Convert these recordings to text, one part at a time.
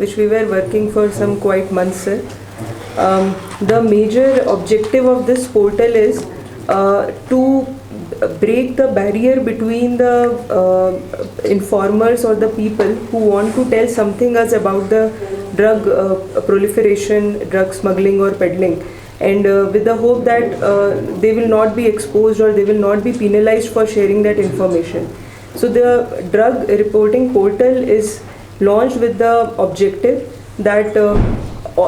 which we were working for some quite months, sir. The major objective of this portal is to break the barrier between the informers or the people who want to tell something else about the drug proliferation, drug smuggling or peddling, and with the hope that they will not be exposed or they will not be penalized for sharing that information. So the drug reporting portal is launched with the objective that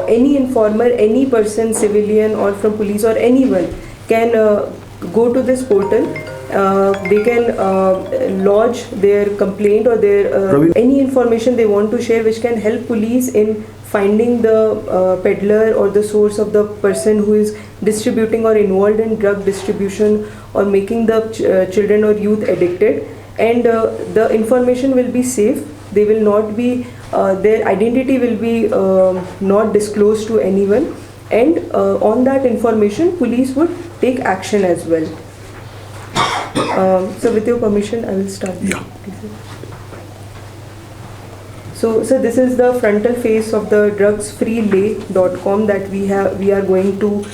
any informer, any person, civilian or from police or anyone can go to this portal. They can lodge their complaint or their any information they want to share which can help police in finding the peddler or the source of the person who is distributing or involved in drug distribution or making the children or youth addicted. And the information will be safe. They will not be, their identity will be not disclosed to anyone, and on that information police would take action as well. So with your permission I will start. Yeah. So this is the frontal face of the drugsfreelay.com that we are going to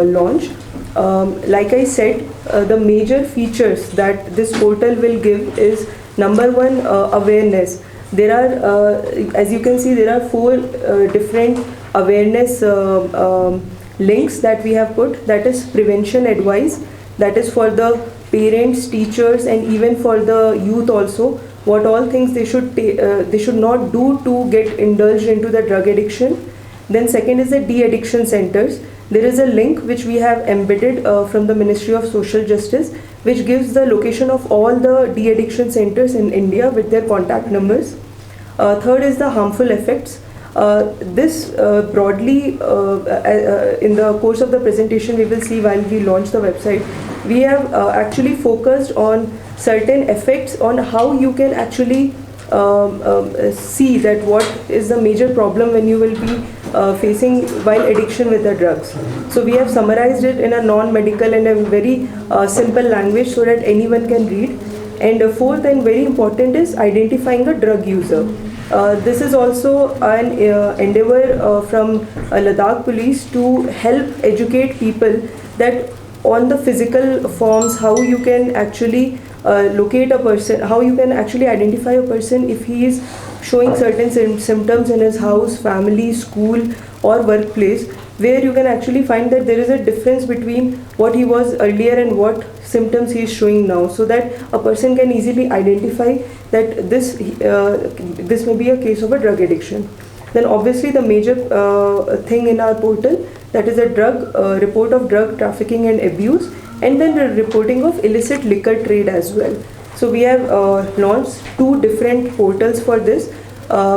launch. Like I said, the major features that this portal will give is number one, awareness. There are, as you can see, there are 4 different awareness links that we have put. That is prevention advice, that is for the parents, teachers and even for the youth also, what all things they should not do to get indulged into the drug addiction. Then second is the de-addiction centers. There is a link which we have embedded from the Ministry of Social Justice, which gives the location of all the de-addiction centers in India with their contact numbers. Third is the harmful effects. This broadly in the course of the presentation we will see while we launch the website. We have actually focused on certain effects on how you can actually see that what is the major problem when you will be facing while addiction with the drugs. So we have summarized it in a non-medical and a very simple language so that anyone can read. And fourth and very important is identifying a drug user. This is also an endeavor from Ladakh police to help educate people that on the physical forms, how you can actually locate a person, how you can actually identify a person if he is showing certain symptoms in his house, family, school or workplace, where you can actually find that there is a difference between what he was earlier and what symptoms he is showing now, so that a person can easily identify that this may be a case of a drug addiction. Then obviously the major thing in our portal, that is a report of drug trafficking and abuse, and then the reporting of illicit liquor trade as well. So we have launched 2 different portals for this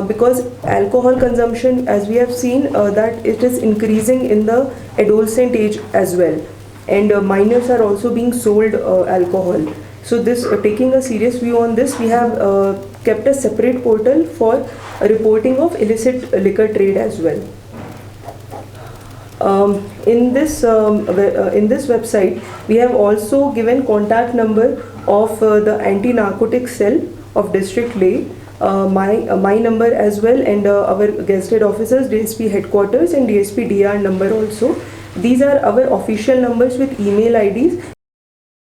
because alcohol consumption, as we have seen, that it is increasing in the adolescent age as well, and minors are also being sold alcohol. So this taking a serious view on this, we have kept a separate portal for reporting of illicit liquor trade as well. In this website, we have also given contact number of the Anti-Narcotic cell of District Leh, my number as well, and our gazetted officers, DSP headquarters and DSP DR number also. These are our official numbers with email IDs.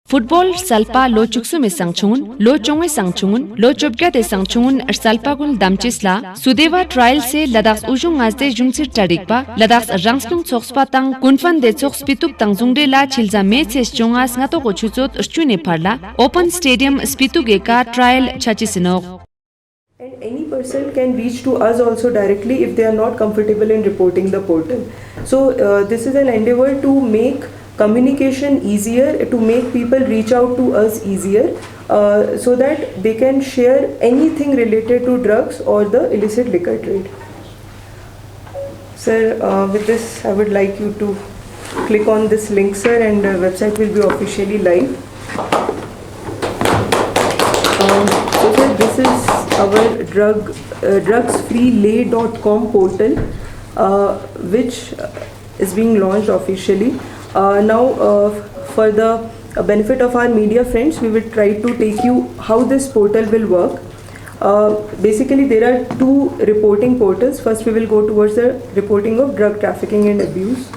Football salpa lo chuksu me sangchun, lo chongwe sangchun, lo chopka de sangchun salpa gul damchisla, Sudeva trial se Ladakh ujung azde jungsir tarikpa, Ladakh rangstung tsokspa tang kunfan de tsoks tang zungde la chilza me ses chongas ngato gochuzot urchune parla, open stadium spitugeka trial chachisinok. And any person can reach to us also directly if they are not comfortable in reporting the portal. So this is an endeavor to make communication easier, to make people reach out to us easier, so that they can share anything related to drugs or the illicit liquor trade. Sir, with this I would like you to click on this link, sir, and the website will be officially live. So sir, this is our drugsfreelay.com portal, which is being launched officially. Now, for the benefit of our media friends, we will try to take you how this portal will work. basically there are two reporting portals. First we will go towards the reporting of drug trafficking and abuse.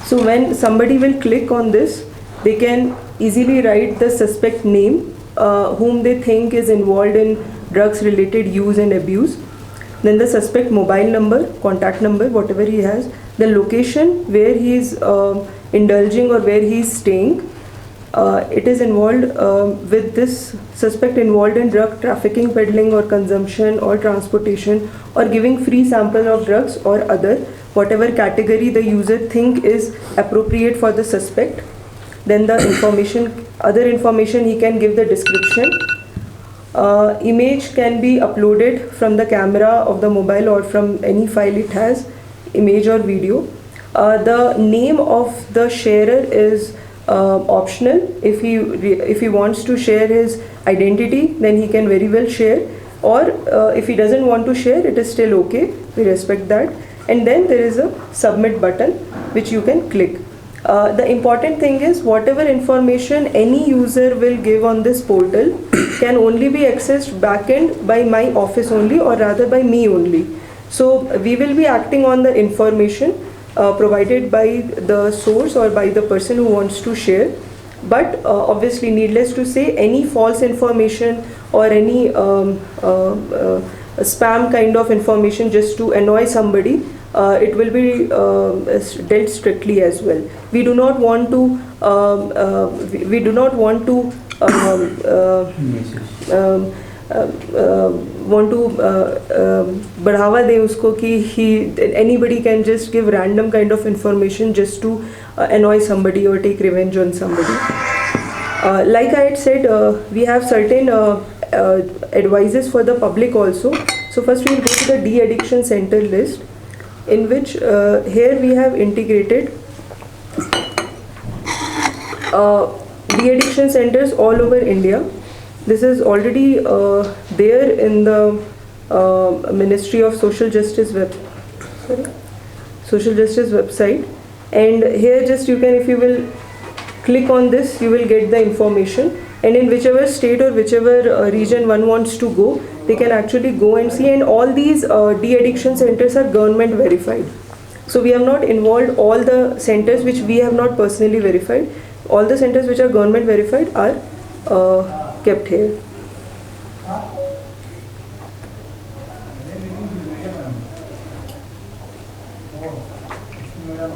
So when somebody will click on this, they can easily write the suspect name, whom they think is involved in drugs related use and abuse, then the suspect mobile number, contact number, whatever he has, the location where he is indulging or where he is staying. It is involved with this suspect involved in drug trafficking, peddling or consumption or transportation or giving free sample of drugs or other, whatever category the user think is appropriate for the suspect. Then the information, other information he can give the description. Image can be uploaded from the camera of the mobile or from any file it has, image or video. The name of the sharer is optional. If he wants to share his identity, then he can very well share, or if he doesn't want to share, it is still okay, we respect that. And then there is a submit button which you can click. The important thing is whatever information any user will give on this portal can only be accessed backend by my office only, or rather by me only. So we will be acting on the information provided by the source or by the person who wants to share. But obviously, needless to say, any false information or any spam kind of information just to annoy somebody, it will be dealt strictly as well. We do not want to बढ़ावा दे उसको कि anybody can just give random kind of information just to annoy somebody or take revenge on somebody. Like I had said, we have certain advices for the public also. So first we will go to the de-addiction center list, in which here we have integrated de-addiction centers all over India. This is already there in the Ministry of Social Justice website, and here just you can, if you will click on this, you will get the information, and in whichever state or whichever region one wants to go, they can actually go and see. And all these de-addiction centers are government verified. So we have not involved all the centers which we have not personally verified. All the centers which are government verified are kept here.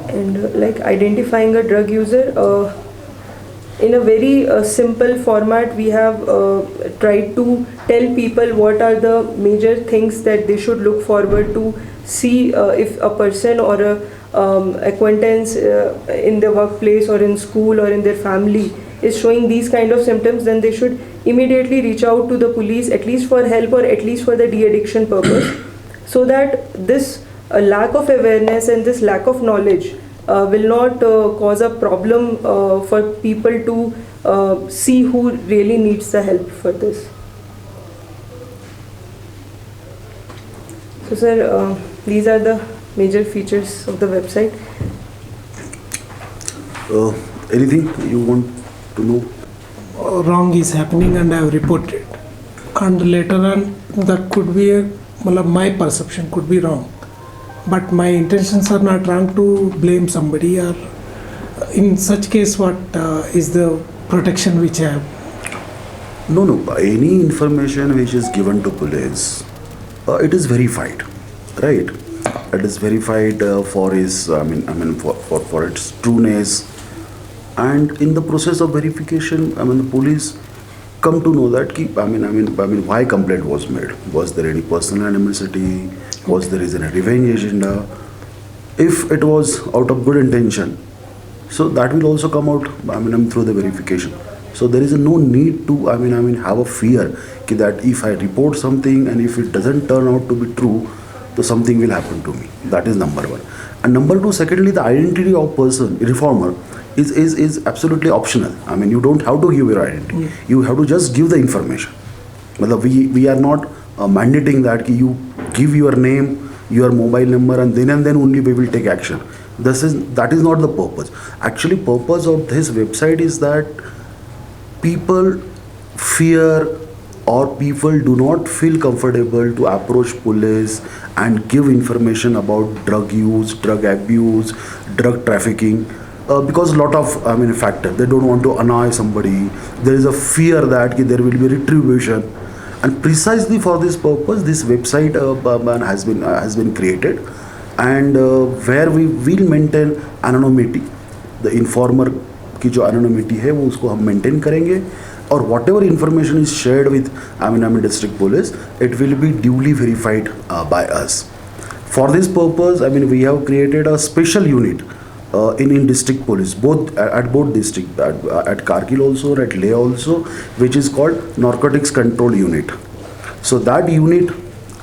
And like identifying a drug user, in a very simple format, we have tried to tell people what are the major things that they should look forward to see if a person or a acquaintance in the workplace or in school or in their family is showing these kind of symptoms, then they should immediately reach out to the police, at least for help or at least for the de-addiction purpose, so that this lack of awareness and this lack of knowledge will not cause a problem for people to see who really needs the help for this. So sir, these are the major features of the website. Anything you want to know? Wrong is happening and I have reported, and later on that could be my perception could be wrong, but my intentions are not wrong to blame somebody, or in such case what is the protection which I have? No, any information which is given to police, it is verified, right? It is verified for its for its trueness, and in the process of verification, the police come to know that why complaint was made. Was there any personal animosity? Was there is any revenge agenda? If it was out of good intention, so that will also come out through the verification. So there is no need to have a fear that if I report something and if it doesn't turn out to be true, so something will happen to me. That is number one. And number two, secondly, the identity of person, reformer, is absolutely optional. You don't have to give your identity. You have to just give the information. We are not mandating that you give your name, your mobile number, and then only we will take action. That is not the purpose. Actually, purpose of this website is that people fear or people do not feel comfortable to approach police and give information about drug use, drug abuse, drug trafficking, because lot of factor, they don't want to annoy somebody. There is a fear that there will be retribution, and precisely for this purpose this website has been created, and where we will maintain anonymity. The informer की जो anonymity है वो उसको हम maintain करेंगे, और whatever information is shared with district police, it will be duly verified by us. For this purpose, we have created a special unit in district police, at both district, at Kargil also, at Leh also, which is called Narcotics Control Unit. So that unit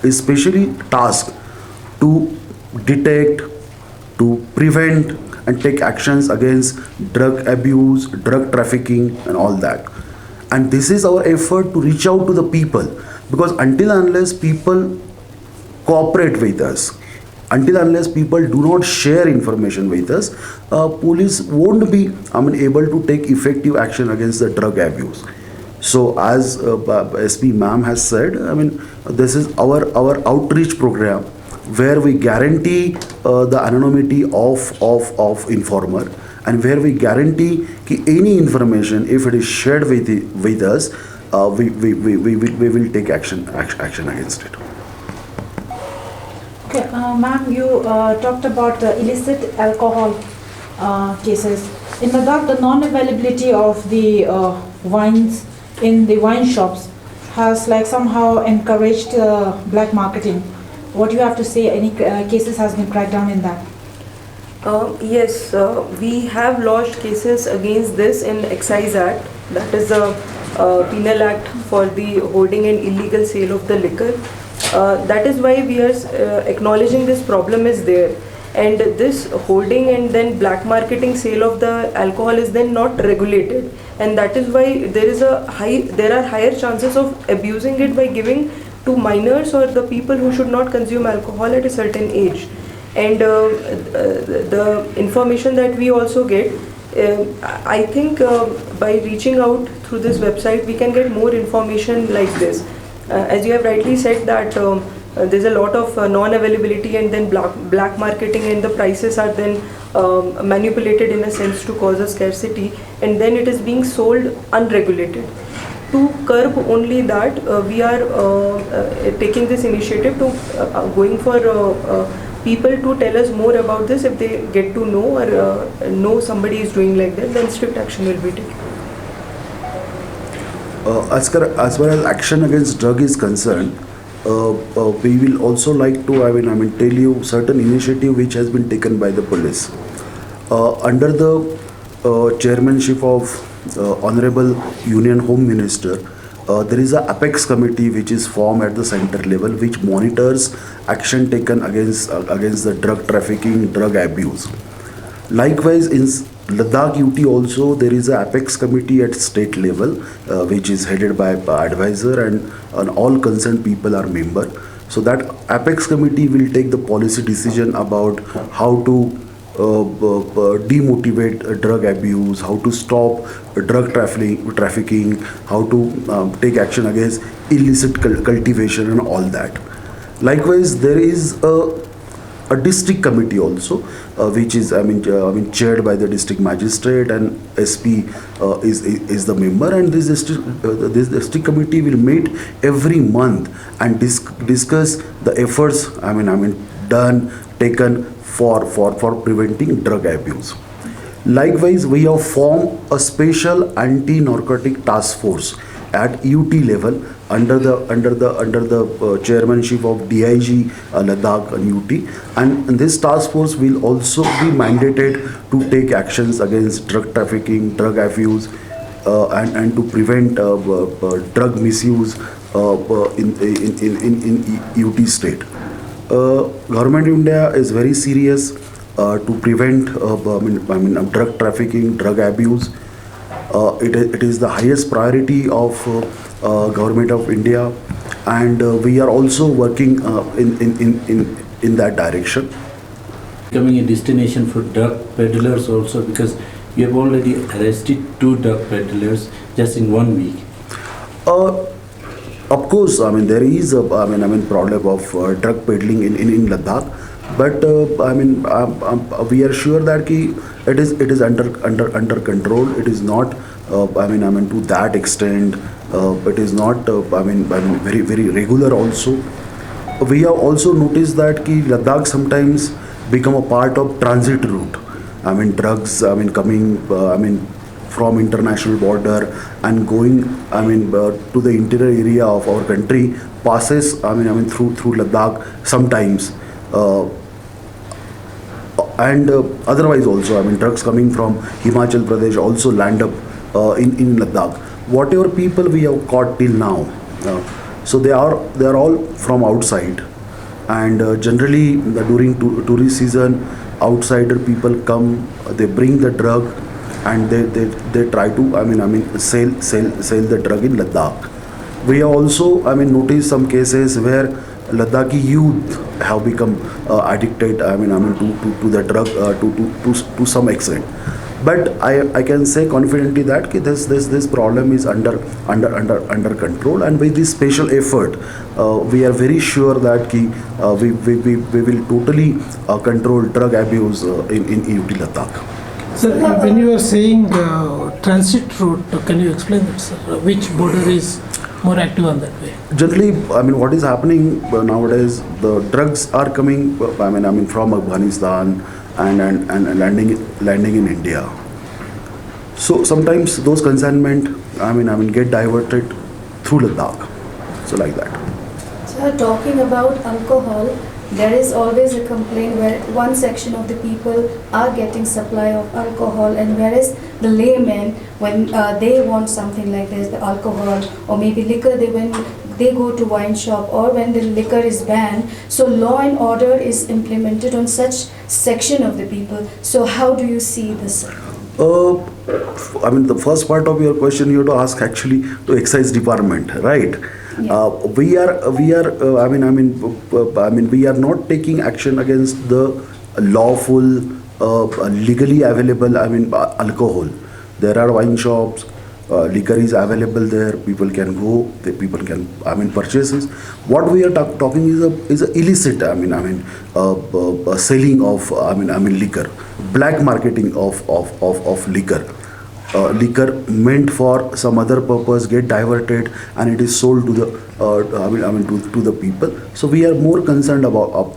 is specially tasked to detect, to prevent and take actions against drug abuse, drug trafficking and all that. And this is our effort to reach out to the people, because until unless people cooperate with us, until unless people do not share information with us, police won't be able to take effective action against the drug abuse. So as SP ma'am has said, this is our outreach program where we guarantee the anonymity of informer, and where we guarantee that any information, if it is shared with us, we will take action against it. Okay, ma'am, you talked about the illicit alcohol cases. In Ladakh, the non-availability of the wines in the wine shops has somehow encouraged black marketing. What do you have to say? Any cases has been cracked down in that? Yes, we have lodged cases against this in Excise Act, that is the penal act for the holding and illegal sale of the liquor. That is why we are acknowledging this problem is there, and this holding and then black marketing sale of the alcohol is then not regulated, and that is why there are higher chances of abusing it by giving to minors or the people who should not consume alcohol at a certain age. And the information that we also get, I think by reaching out through this website we can get more information like this. As you have rightly said that there's a lot of non-availability and then black marketing, and the prices are then manipulated in a sense to cause a scarcity, and then it is being sold unregulated. To curb only that, we are taking this initiative to going for people to tell us more about this. If they get to know or know somebody is doing like that, then strict action will be taken. As far as action against drug is concerned, we will also like to tell you certain initiative which has been taken by the police under the chairmanship of Honorable Union Home Minister. There is a Apex committee which is formed at the center level, which monitors action taken against the drug trafficking, drug abuse. Likewise, in Ladakh UT also there is a Apex committee at state level, which is headed by advisor, and all concerned people are member. So that Apex committee will take the policy decision about how to demotivate drug abuse, how to stop drug trafficking, how to take action against illicit cultivation and all that. Likewise, there is a district committee also, which is chaired by the district magistrate, and SP is the member, and this district committee will meet every month and discuss the efforts taken for preventing drug abuse. Likewise, we have formed a special anti-narcotic task force at UT level under the chairmanship of DIG Ladakh and UT, and this task force will also be mandated to take actions against drug trafficking, drug abuse, and to prevent drug misuse in UT state. Government of India is very serious to prevent drug trafficking, drug abuse. It is the highest priority of Government of India, and we are also working in that direction. Becoming a destination for drug peddlers also, because you have already arrested 2 drug peddlers just in 1 week. Uh, of course, I mean there is a problem of drug peddling in Ladakh, but we are sure that it is under control. It is not to that extent. It is not very very regular also. We have also noticed that Ladakh sometimes become a part of transit route. I mean drugs coming from international border and going to the interior area of our country passes through Ladakh sometimes. And otherwise also drugs coming from Himachal Pradesh also land up in Ladakh. Whatever people we have caught till now, so they are all from outside, and generally during tourist season outsider people come, they bring the drug, and they try to sell the drug in Ladakh. We have also noticed some cases where Ladakhi youth have become addicted to the drug to some extent. But I can say confidently that this problem is under control, and with this special effort, we are very sure that we will totally control drug abuse in UT Ladakh. Sir, when you are saying transit route, can you explain that, sir? Which border is more active on that way? Generally, what is happening nowadays, the drugs are coming from Afghanistan and landing in India. So sometimes those consignment get diverted through Ladakh. So like that. So talking about alcohol, there is always a complaint where one section of the people are getting supply of alcohol, and whereas the laymen, when they want something like this, the alcohol or maybe liquor, when they go to wine shop or when the liquor is banned, so law and order is implemented on such section of the people. So how do you see this? The first part of your question you have to ask actually to excise department, right? Yeah. We are not taking action against the lawful, legally available alcohol. There are wine shops, liquor is available there. People can go, people can purchase this. What we are talking is a illicit selling of liquor, black marketing of liquor. Liquor meant for some other purpose get diverted and it is sold to the to the people. So we are more concerned about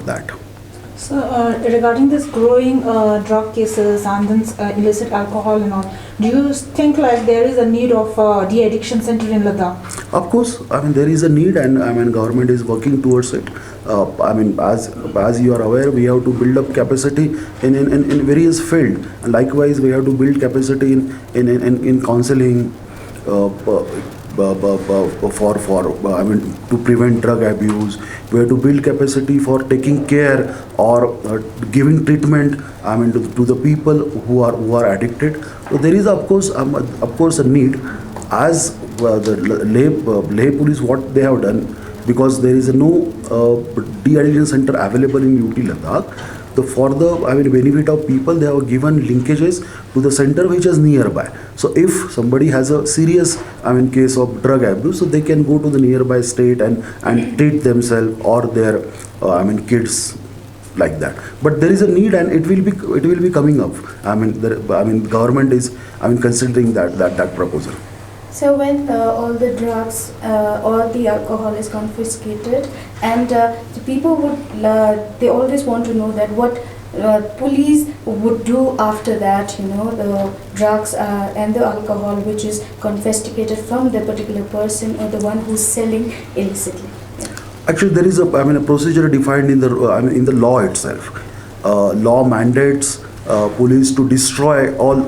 that. So regarding this growing drug cases and then illicit alcohol and all, do you think like there is a need of de-addiction center in Ladakh? Of course, there is a need, and government is working towards it. As you are aware, we have to build up capacity in various fields. And likewise, we have to build capacity in counseling to prevent drug abuse. We have to build capacity for taking care or giving treatment to the people who are addicted. So there is of course a need, as the lay police what they have done, because there is no de-addiction center available in UT Ladakh. For the benefit of people, they have given linkages to the center which is nearby. So if somebody has a serious case of drug abuse, so they can go to the nearby state and treat themselves or their kids like that. But there is a need, and it will be coming up. Government is considering that proposal. So when all the drugs or the alcohol is confiscated, and the people they always want to know that what police would do after that, the drugs and the alcohol which is confiscated from the particular person or the one who's selling illicitly. Actually, there is a procedure defined in the law itself. Law mandates police to destroy all.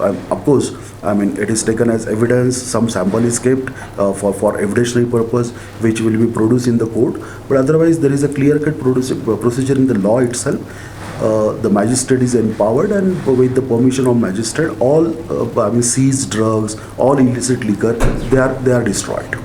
Of course, it is taken as evidence. Some sample is kept for evidentiary purpose, which will be produced in the court. But otherwise, there is a clear-cut procedure in the law itself. The magistrate is empowered, and with the permission of magistrate, all seized drugs, all illicit liquor, they are destroyed.